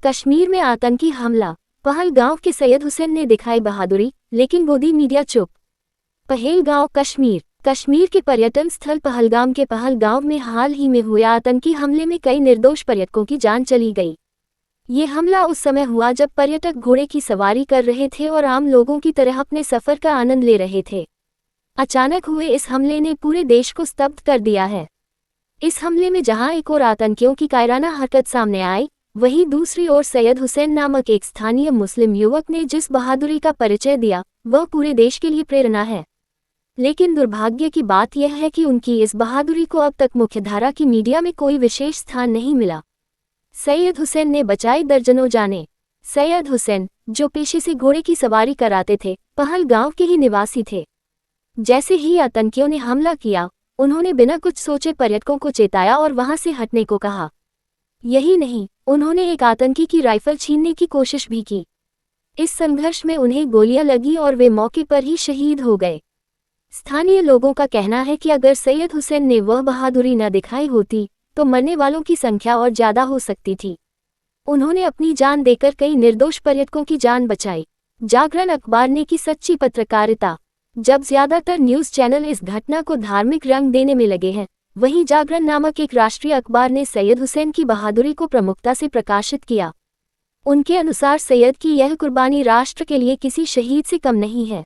कश्मीर में आतंकी हमला। पहलगाम के सैयद हुसैन ने दिखाई बहादुरी, लेकिन गोदी मीडिया चुप। पहलगाम कश्मीर के पर्यटन स्थल पहलगाम के पहलगाम में हाल ही में हुए आतंकी हमले में कई निर्दोष पर्यटकों की जान चली गई। ये हमला उस समय हुआ जब पर्यटक घोड़े की सवारी कर रहे थे और आम लोगों की तरह अपने सफर का आनंद ले रहे थे। अचानक हुए इस हमले ने पूरे देश को स्तब्ध कर दिया है। इस हमले में जहां एक और आतंकियों की कायराना हरकत सामने आई, वहीं दूसरी ओर सैयद हुसैन नामक एक स्थानीय मुस्लिम युवक ने जिस बहादुरी का परिचय दिया, वह पूरे देश के लिए प्रेरणा है। लेकिन दुर्भाग्य की बात यह है कि उनकी इस बहादुरी को अब तक मुख्यधारा की मीडिया में कोई विशेष स्थान नहीं मिला। सैयद हुसैन ने बचाई दर्जनों जानें। सैयद हुसैन, जो पेशे से घोड़े की सवारी कराते थे, पहलगाम के ही निवासी थे। जैसे ही आतंकियों ने हमला किया, उन्होंने बिना कुछ सोचे पर्यटकों को चेताया और वहां से हटने को कहा। यही नहीं, उन्होंने एक आतंकी की राइफल छीनने की कोशिश भी की। इस संघर्ष में उन्हें गोलियां लगी और वे मौके पर ही शहीद हो गए। स्थानीय लोगों का कहना है कि अगर सैयद हुसैन ने वह बहादुरी न दिखाई होती, तो मरने वालों की संख्या और ज्यादा हो सकती थी। उन्होंने अपनी जान देकर कई निर्दोष पर्यटकों की जान बचाई। जागरण अखबार ने की सच्ची पत्रकारिता। जब ज्यादातर न्यूज चैनल इस घटना को धार्मिक रंग देने में लगे हैं, वहीं जागरण नामक एक राष्ट्रीय अखबार ने सैयद हुसैन की बहादुरी को प्रमुखता से प्रकाशित किया। उनके अनुसार सैयद की यह कुर्बानी राष्ट्र के लिए किसी शहीद से कम नहीं है।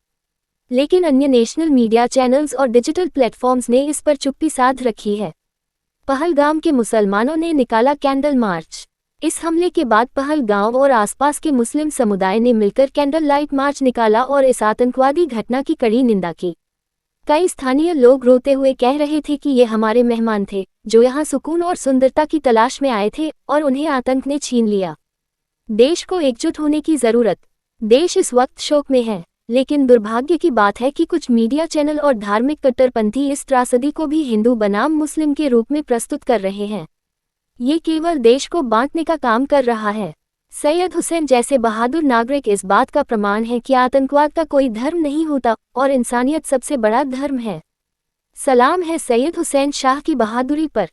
लेकिन अन्य नेशनल मीडिया चैनल्स और डिजिटल प्लेटफॉर्म्स ने इस पर चुप्पी साध रखी है। पहलगाम के मुसलमानों ने निकाला कैंडल मार्च। इस हमले के बाद पहलगाम और आसपास के मुस्लिम समुदाय ने मिलकर कैंडल लाइट मार्च निकाला और इस आतंकवादी घटना की कड़ी निंदा की। कई स्थानीय लोग रोते हुए कह रहे थे कि ये हमारे मेहमान थे, जो यहाँ सुकून और सुंदरता की तलाश में आए थे, और उन्हें आतंक ने छीन लिया। देश को एकजुट होने की जरूरत। देश इस वक्त शोक में है, लेकिन दुर्भाग्य की बात है कि कुछ मीडिया चैनल और धार्मिक कट्टरपंथी इस त्रासदी को भी हिंदू बनाम मुस्लिम के रूप में प्रस्तुत कर रहे हैं। ये केवल देश को बांटने का काम कर रहा है। सैयद हुसैन जैसे बहादुर नागरिक इस बात का प्रमाण है कि आतंकवाद का कोई धर्म नहीं होता और इंसानियत सबसे बड़ा धर्म है। सलाम है सैयद हुसैन शाह की बहादुरी पर।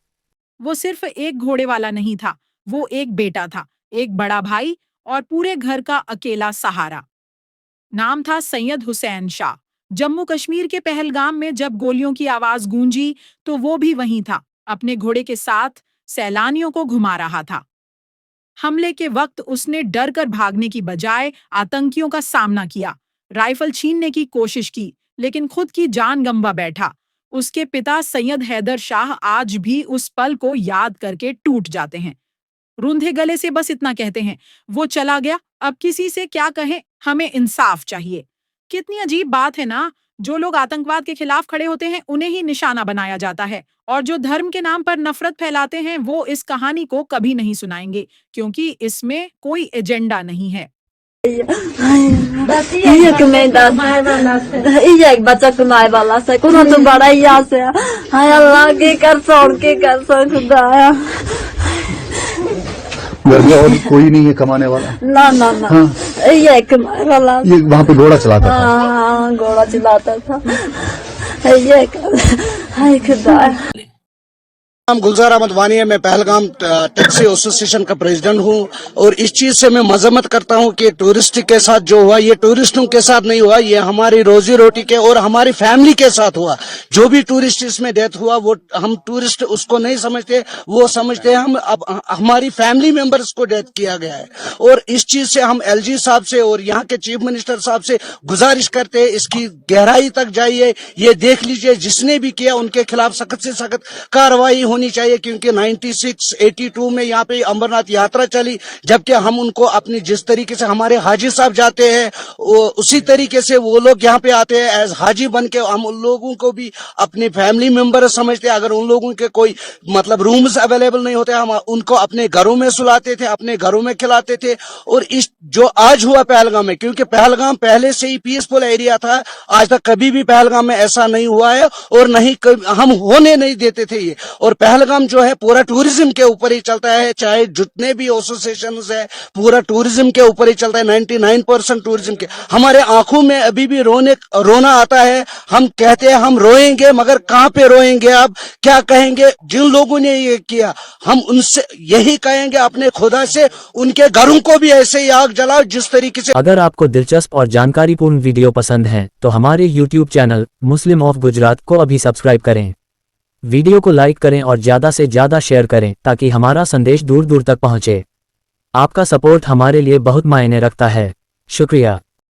वो सिर्फ एक घोड़े वाला नहीं था, वो एक बेटा था, एक बड़ा भाई और पूरे घर का अकेला सहारा। नाम था सैयद हुसैन शाह। जम्मू कश्मीर के पहलगाम में जब गोलियों की आवाज गूंजी, तो वो भी वहीं था, अपने घोड़े के साथ सैलानियों को घुमा रहा था। हमले के वक्त उसने डर कर भागने की बजाय आतंकियों का सामना किया, राइफल छीनने की कोशिश की, लेकिन खुद की जान गंवा बैठा। उसके पिता सैयद हैदर शाह आज भी उस पल को याद करके टूट जाते हैं। रूंधे गले से बस इतना कहते हैं, वो चला गया, अब किसी से क्या कहें, हमें इंसाफ चाहिए। कितनी अजीब बात है ना, जो लोग आतंकवाद के खिलाफ खड़े होते हैं उन्हें ही निशाना बनाया जाता है, और जो धर्म के नाम पर नफरत फैलाते हैं वो इस कहानी को कभी नहीं सुनाएंगे, क्योंकि इसमें कोई एजेंडा नहीं है। बच्चा कमाए वाला से कोनो तो बड़ा यहाँ से हाय अल्लाह के कर खुदाया। घर में और कोई नहीं है कमाने वाला? ना हाँ। ये कमाने वाला, ये वहाँ पे घोड़ा चलाता था? हाँ, घोड़ा चलाता था। ये हाय खुदा। नाम गुलजार अहमद वानी है। मैं पहलगाम टैक्सी एसोसिएशन का प्रेसिडेंट हूँ और इस चीज से मैं मजम्मत करता हूँ कि टूरिस्ट के साथ जो हुआ, ये टूरिस्टों के साथ नहीं हुआ, ये हमारी रोजी रोटी के और हमारी फैमिली के साथ हुआ। जो भी टूरिस्ट इसमें डेथ हुआ, वो हम टूरिस्ट उसको नहीं समझते, वो समझते हैं हम अब हमारी फैमिली मेंबर्स को डेथ किया गया है। और इस चीज से हम एलजी साहब से और यहाँ के चीफ मिनिस्टर साहब से गुजारिश करते हैं, इसकी गहराई तक जाइए, ये देख लीजिए, जिसने भी किया उनके खिलाफ सख्त से सख्त कार्रवाई होनी चाहिए। क्योंकि 96-82 में यहाँ पे अमरनाथ यात्रा चली, जबकि हम उनको अपनी जिस तरीके से हमारे हाजी साहब जाते हैं उसी तरीके से वो लोग यहाँ पे आते हैं एज हाजी बन के। हम उन लोगों को भी अपने फैमिली मेंबर समझते हैं। अगर उन लोगों के कोई मतलब रूम्स अवेलेबल नहीं होते, हम उनको अपने घरों में सुलाते थे, अपने घरों में खिलाते थे। और इस जो आज हुआ पहलगाम में, क्योंकि पहलगाम पहले से ही पीसफुल एरिया था, आज तक कभी भी पहलगाम में ऐसा नहीं हुआ है और नहीं हम होने नहीं देते थे ये। और पहलगाम जो है पूरा टूरिज्म के ऊपर ही चलता है, चाहे जितने भी एसोसिएशन है पूरा टूरिज्म के ऊपर ही चलता है, 99% टूरिज्म के। हमारे आंखों में अभी भी रोना आता है। हम कहते हैं हम रोएंगे, मगर कहाँ पे रोएंगे? अब क्या कहेंगे जिन लोगों ने ये किया? हम उनसे यही कहेंगे अपने खुदा से, उनके घरों को भी ऐसे ही आग जलाओ जिस तरीके से। अगर आपको दिलचस्प और जानकारीपूर्ण वीडियो पसंद है तो हमारे YouTube channel Muslim of Gujarat को अभी सब्सक्राइब करें। वीडियो को लाइक करें और ज़्यादा से ज़्यादा शेयर करें ताकि हमारा संदेश दूर दूर तक पहुंचे। आपका सपोर्ट हमारे लिए बहुत मायने रखता है। शुक्रिया।